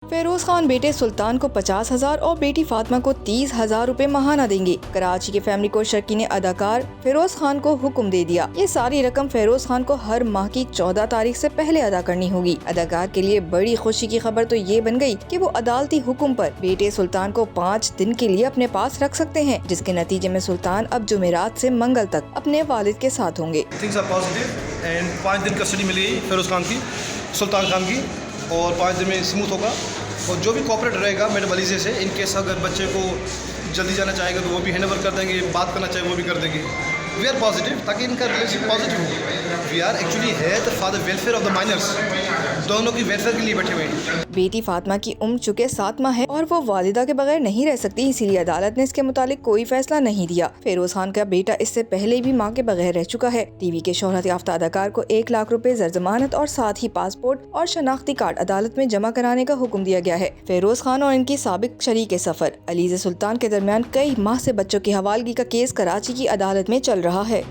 फेरोज खान बेटे सुल्तान को 50,000 और बेटी फातिमा को 30,000 रुपए माहाना देंगे। कराची के फैमिली कोर्ट शर्कीन अदाकार फेरोज खान को हुक्म दे दिया। ये सारी रकम फेरोज खान को हर माह की 14 तारीख से पहले अदा करनी होगी। अदाकार के लिए बड़ी खुशी की खबर तो ये बन गई कि वो अदालती हुक्म पर बेटे सुल्तान को 5 दिन के लिए अपने पास रख सकते हैं, जिसके नतीजे में सुल्तान अब जुमेरात से मंगल तक अपने वालिद के साथ होंगे। 5 दिन कस्टडी मिली फेरोज खान की, सुल्तान खान की, और 5 दिन में स्मूथ होगा। और जो भी कॉपरेट रहेगा मेरे वलीजे से, इन केस अगर बच्चे को जल्दी जाना चाहेगा तो वो भी हैंड ओवर कर देंगे, बात करना चाहे वो भी कर देंगे। वी आर पॉजिटिव, ताकि इनका रिलेशन पॉजिटिव हो। We are actually head for the welfare of the miners, दोनों की वेलफेयर के लिए बैठे हुए हैं। बेटी फातिमा की उम्र चुके 7 माह है और वो वालिदा के बगैर नहीं रह सकती, इसीलिए अदालत ने इसके मुतालिक कोई फैसला नहीं दिया। फेरोज खान का बेटा इससे पहले भी मां के बगैर रह चुका है। टीवी के शोहरत याफ्ता अदाकार को 1 लाख रुपए जमानत और साथ ही पासपोर्ट और शनाख्ती कार्ड अदालत में जमा कराने का हुक्म दिया गया है। फेरोज खान और इनकी साबिक शरीक सफर अलीज़ सुल्तान के दरमियान कई माह से बच्चों की हवालगी का केस कराची की अदालत में चल रहा है।